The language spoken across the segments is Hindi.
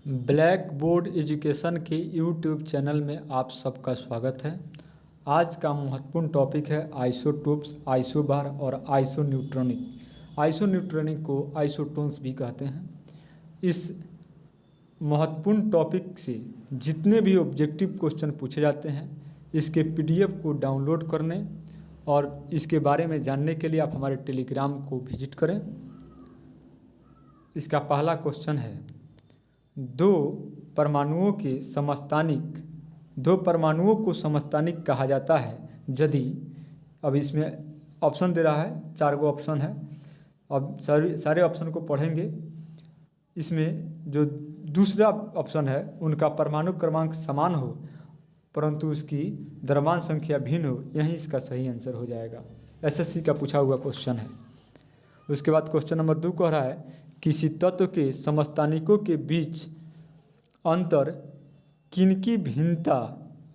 ब्लैक बोर्ड एजुकेशन के यूट्यूब चैनल में आप सबका स्वागत है। आज का महत्वपूर्ण टॉपिक है आइसोटोप्स, आइसोबार और आइसोन्यूट्रॉनिक। आइसोन्यूट्रॉनिक को आइसोटोन्स भी कहते हैं। इस महत्वपूर्ण टॉपिक से जितने भी ऑब्जेक्टिव क्वेश्चन पूछे जाते हैं, इसके पीडीएफ को डाउनलोड करने और इसके बारे में जानने के लिए आप हमारे टेलीग्राम को विजिट करें। इसका पहला क्वेश्चन है, दो परमाणुओं को समस्थानिक कहा जाता है यदि। अब इसमें ऑप्शन दे रहा है, 4 गो ऑप्शन है। अब सारे ऑप्शन को पढ़ेंगे। इसमें जो दूसरा ऑप्शन है, उनका परमाणु क्रमांक समान हो परंतु उसकी द्रव्यमान संख्या भिन्न हो, यही इसका सही आंसर हो जाएगा। एसएससी का पूछा हुआ क्वेश्चन है। उसके बाद क्वेश्चन नंबर 2 कह रहा है, किसी तत्व के समस्थानिकों के बीच अंतर किनकी भिन्नता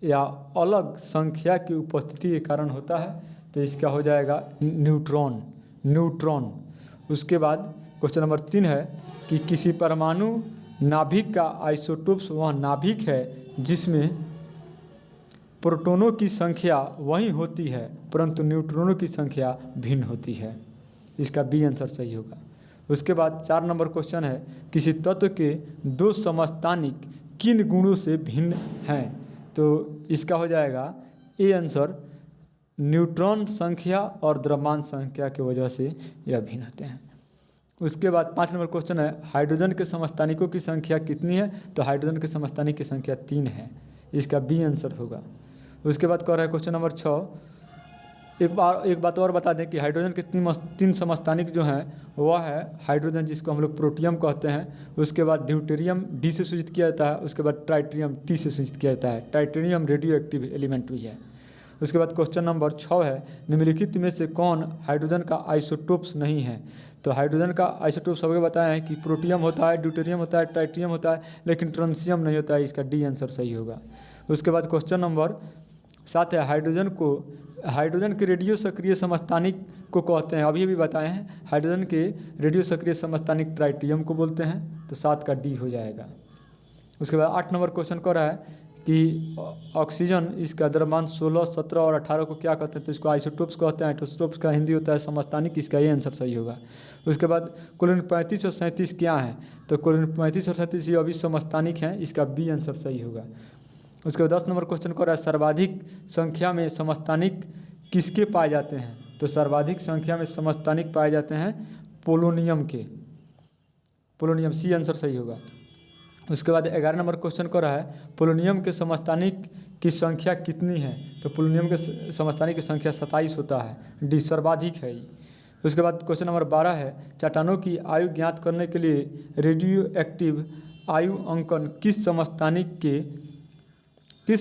या अलग संख्या की उपस्थिति के कारण होता है, तो इसका हो जाएगा न्यूट्रॉन। उसके बाद क्वेश्चन नंबर 3 है कि किसी परमाणु नाभिक का आइसोटोप्स वह नाभिक है जिसमें प्रोटॉनों की संख्या वही होती है परंतु न्यूट्रॉनों की संख्या भिन्न होती है। इसका बी आंसर सही होगा। उसके बाद 4 नंबर क्वेश्चन है, किसी तत्व के 2 समस्थानिक किन गुणों से भिन्न हैं, तो इसका हो जाएगा ए आंसर, न्यूट्रॉन संख्या और द्रव्यमान संख्या की वजह से यह भिन्न होते हैं। उसके बाद 5 नंबर क्वेश्चन है, हाइड्रोजन के समस्थानिकों की संख्या कितनी है, तो हाइड्रोजन के समस्थानिक की संख्या 3 है। इसका बी आंसर होगा। उसके बाद कह रहा है क्वेश्चन नंबर 6, एक बात और बता दें कि हाइड्रोजन के 3 समस्थानिक जो हैं वह है हाइड्रोजन, जिसको हम लोग प्रोटियम कहते हैं। उसके बाद ड्यूटेरियम डी से सूचित किया जाता है। उसके बाद ट्राइटेरियम टी से सूचित किया जाता है। ट्राइटेरियम रेडियो एक्टिव एलिमेंट भी है। उसके बाद क्वेश्चन नंबर 6 है, निम्नलिखित में से कौन हाइड्रोजन का आइसोटोप्स नहीं है, तो हाइड्रोजन का आइसोटोप सबको बताया है कि प्रोटियम होता है, ड्यूटेरियम होता है, ट्राइटेरियम होता है, लेकिन ट्रांसियम नहीं होता है। इसका डी आंसर सही होगा। उसके बाद क्वेश्चन नंबर 7 है, हाइड्रोजन के रेडियो सक्रिय समस्थानिक को कहते हैं, अभी बताए हैं। हाइड्रोजन के रेडियो सक्रिय समस्थानिक ट्राइटियम को बोलते हैं, तो 7 का डी हो जाएगा। उसके बाद 8 नंबर क्वेश्चन कर रहा है कि ऑक्सीजन, इसका द्रव्यमान 16, 17 और 18 को क्या कहते हैं, तो इसको आइसोटोप्स कहते हैं। आइसोटोप्स का हिंदी होता है समस्थानिक। इसका ये आंसर सही होगा। उसके बाद क्लोरीन 35 और 37 क्या हैं, तो क्लोरीन 35 और 37 ये अभी समस्थानिक हैं। इसका बी आंसर सही होगा। उसके बाद 10 नंबर क्वेश्चन कर रहा है, सर्वाधिक संख्या में समस्थानिक किसके पाए जाते हैं, तो सर्वाधिक संख्या में समस्थानिक पाए जाते हैं पोलोनियम के। पोलोनियम, सी आंसर सही होगा। उसके बाद 11 नंबर क्वेश्चन कर रहा है, पोलोनियम के समस्थानिक की संख्या कितनी है, तो पोलोनियम के समस्थानिक की संख्या 27 होता है। डी सर्वाधिक है। उसके बाद क्वेश्चन नंबर 12 है, चट्टानों की आयु ज्ञात करने के लिए रेडियो एक्टिव आयु अंकन किस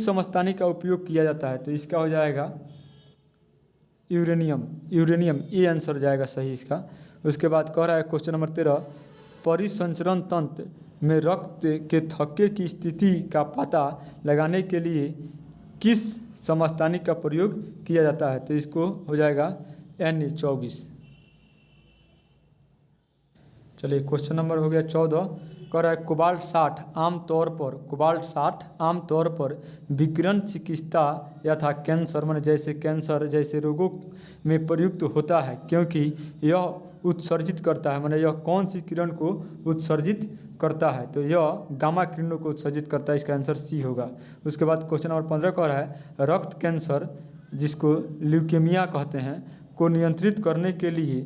समस्थानिक का उपयोग किया जाता है, तो इसका हो जाएगा यूरेनियम। ए आंसर जाएगा सही इसका। उसके बाद कह रहा है क्वेश्चन नंबर 13, परिसंचरण तंत्र में रक्त के थक्के की स्थिति का पता लगाने के लिए किस समस्थानिक का प्रयोग किया जाता है, तो इसको हो जाएगा Na24। चलिए क्वेश्चन नंबर हो गया 14। कह रहा है, कोबाल्ट 60 आमतौर पर विकिरण चिकित्सा यथा कैंसर माने जैसे रोगों में प्रयुक्त होता है, क्योंकि यह उत्सर्जित करता है, माने यह कौन सी किरण को उत्सर्जित करता है, तो यह गामा किरणों को उत्सर्जित करता है। इसका आंसर सी होगा। उसके बाद क्वेश्चन नंबर 15 कह रहा है, रक्त कैंसर जिसको ल्यूकेमिया कहते हैं को नियंत्रित करने के लिए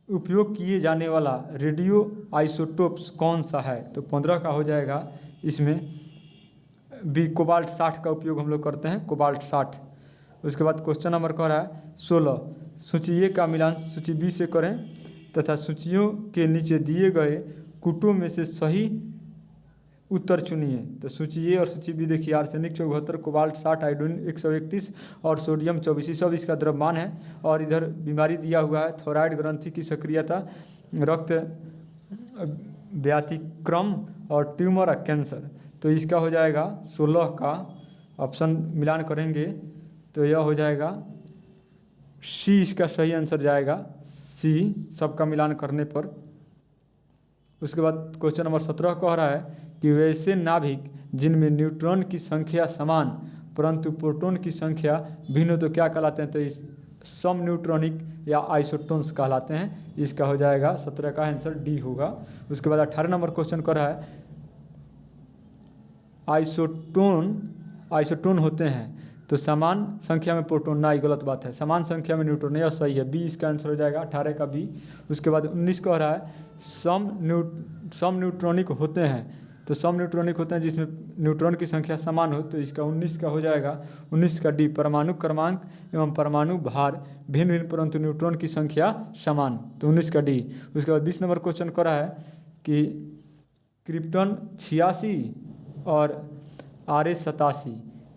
उपयोग किए जाने वाला रेडियो आइसोटोप्स कौन सा है, तो 15 का हो जाएगा इसमें बी, कोबाल्ट 60 का उपयोग हम लोग करते हैं, कोबाल्ट 60। उसके बाद क्वेश्चन नंबर कह रहा है 16, सूची ए का मिलान सूची बी से करें तथा सूचियों के नीचे दिए गए कूटों में से सही उत्तर चुनिए, तो सूची ए और सूची बी देखिए, आर्सेनिक 74, कोबाल्ट 60, आयोडीन 131 और सोडियम 24, सब इसका द्रव्यमान है। और इधर बीमारी दिया हुआ है, थायराइड ग्रंथि की सक्रियता, रक्त व्यतिक्रम और ट्यूमर और कैंसर, तो इसका हो जाएगा 16 का ऑप्शन मिलान करेंगे तो यह हो जाएगा सी। इसका सही आंसर जाएगा सी, सबका मिलान करने पर। उसके बाद क्वेश्चन नंबर 17 कह रहा है कि वैसे नाभिक जिनमें न्यूट्रॉन की संख्या समान परंतु प्रोटॉन की संख्या भिन्न हो तो क्या कहलाते हैं? तो इस सम न्यूट्रॉनिक या आइसोटोन्स कहलाते हैं। इसका हो जाएगा 17 का आंसर डी होगा। उसके बाद 18 नंबर क्वेश्चन कर रहा है आइसोटोन होते हैं तो समान संख्या में प्रोटॉन, ना, गलत बात है, समान संख्या में न्यूट्रॉन, यह सही है, बी इसका आंसर हो जाएगा 18 का बी। उसके बाद 19 कह रहा है सम न्यूट्रॉनिक होते हैं तो सम न्यूट्रॉनिक होते हैं जिसमें न्यूट्रॉन की संख्या समान हो, तो इसका 19 का हो जाएगा 19 का डी। परमाणु क्रमांक एवं परमाणु भार भिन्न भिन्न परंतु न्यूट्रॉन की संख्या समान, तो 19 का डी। उसके बाद 20 नंबर क्वेश्चन कर रहा है कि क्रिप्टन 86 और RS 87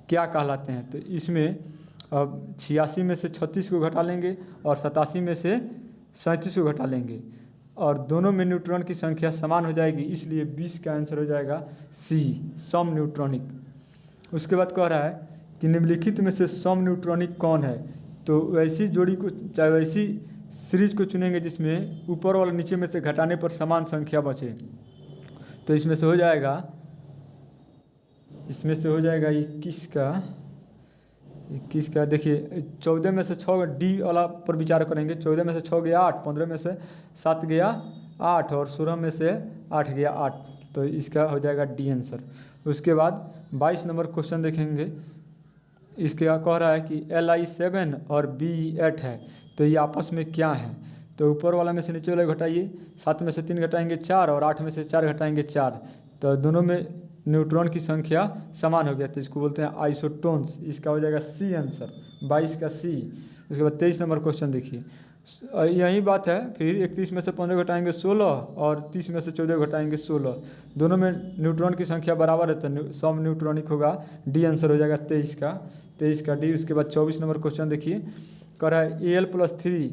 क्या कहलाते हैं? तो इसमें अब 86 में से 36 को घटा लेंगे और 87 में से 37 को घटा लेंगे और दोनों में न्यूट्रॉन की संख्या समान हो जाएगी, इसलिए 20 का आंसर हो जाएगा सी, सम न्यूट्रॉनिक। उसके बाद कह रहा है कि निम्नलिखित में से सम न्यूट्रॉनिक कौन है? तो वैसी जोड़ी को चाहे वैसी सीरीज को चुनेंगे जिसमें ऊपर और नीचे में से घटाने पर समान संख्या बचे। तो इसमें से हो जाएगा 21 का देखिए 14 में से 6 डी वाला पर विचार करेंगे। 14 में से 6 गया 8, 15 में से 7 गया 8 और 16 में से 8 गया 8, तो इसका हो जाएगा डी आंसर। उसके बाद 22 नंबर क्वेश्चन देखेंगे। इसके कह रहा है कि Li 7 और Be 8 है तो ये आपस में क्या है? तो ऊपर वाला में से नीचे वाला घटाइए, 7 में से 3 घटाएंगे 4 और 8 में से 4 घटाएंगे 4, तो दोनों में न्यूट्रॉन की संख्या समान हो गया, तो इसको बोलते हैं आइसोटोन्स। इसका हो जाएगा सी आंसर, 22 का सी। उसके बाद 23 नंबर क्वेश्चन देखिए, यही बात है, फिर 31 में से 15 घटाएंगे 16 और 30 में से 14 घटाएंगे 16, दोनों में न्यूट्रॉन की संख्या बराबर है तो सम न्यूट्रॉनिक होगा, डी आंसर हो जाएगा 23 का डी। उसके बाद 24 नंबर क्वेश्चन देखिए, कह रहा है Al+3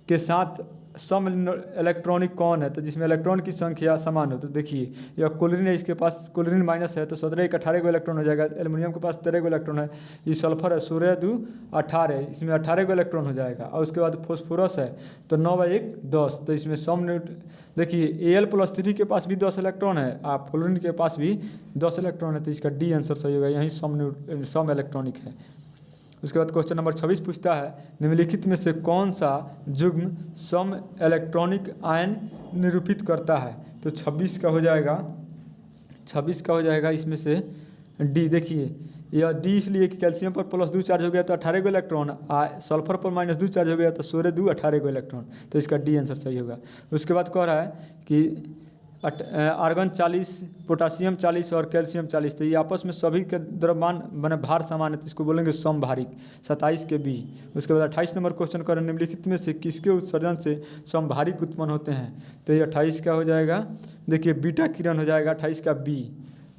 के साथ सम इलेक्ट्रॉनिक कौन है? तो जिसमें इलेक्ट्रॉन की संख्या समान हो, तो देखिए यह क्लोरीन है, इसके पास क्लोरीन माइनस है तो 17 एक 18 को इलेक्ट्रॉन हो जाएगा। एल्युमिनियम के पास 13 को इलेक्ट्रॉन है। ये सल्फर है 16 2 18, इसमें 18 को इलेक्ट्रॉन हो जाएगा। और उसके बाद फॉस्फोरस है तो 9/1 10, तो इसमें सम देखिए Al+3 के पास भी 10 इलेक्ट्रॉन है और फ्लोरीन के पास भी 10 इलेक्ट्रॉन है, तो इसका डी आंसर सही होगा, यही सम इलेक्ट्रॉनिक है। उसके बाद क्वेश्चन नंबर 26 पूछता है निम्नलिखित में से कौन सा युग्म सम इलेक्ट्रॉनिक आयन निरूपित करता है? तो 26 का हो जाएगा इसमें से डी। देखिए यह डी इसलिए कि कैल्शियम पर +2 चार्ज हो गया तो 18 को इलेक्ट्रॉन, सल्फर पर -2 चार्ज हो गया तो 16 2 18 को इलेक्ट्रॉन, तो इसका डी आंसर सही होगा। उसके बाद कह रहा है कि आर्गन 40, पोटासियम 40 और कैल्शियम 40, तो ये आपस में सभी के द्रव्यमान माने भार समान है, तो इसको बोलेंगे समभारिक, 27 के बी। उसके बाद 28 नंबर क्वेश्चन करें निम्नलिखित में से किसके उत्सर्जन से समभारिक उत्पन्न होते हैं? तो ये 28 का हो जाएगा, देखिए बीटा किरण हो जाएगा 28 का बी।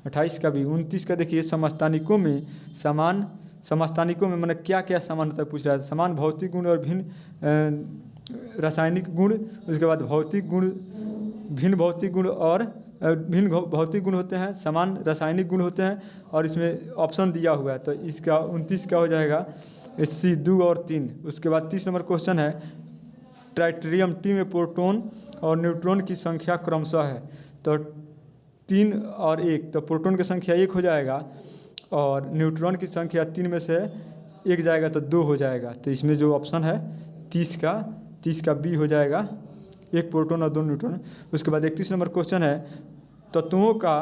29 का देखिए समस्थानिकों में मैंने क्या क्या समान होता है पूछ रहा है? समान भौतिक गुण और भिन्न रासायनिक गुण। उसके बाद भिन्न भौतिक गुण होते हैं, समान रासायनिक गुण होते हैं, और इसमें ऑप्शन दिया हुआ है, तो इसका 29 का हो जाएगा सी 2 और 3। उसके बाद 30 नंबर क्वेश्चन है ट्राइटेरियम टी में प्रोटॉन और न्यूट्रॉन की संख्या क्रमशः है, तो 3 और 1, तो प्रोटॉन की संख्या 1 हो जाएगा और न्यूट्रॉन की संख्या 3 में से 1 जाएगा तो 2 हो जाएगा, तो इसमें जो ऑप्शन है 30 का बी हो जाएगा, 1 प्रोटॉन और 2 न्यूट्रॉन। उसके बाद 31 नंबर क्वेश्चन है तत्वों का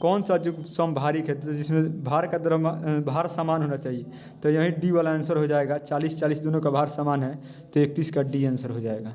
कौन सा जो समभारिक है, तो जिसमें भार समान होना चाहिए, तो यही डी वाला आंसर हो जाएगा, 40 40 दोनों का भार समान है, तो 31 का डी आंसर हो जाएगा।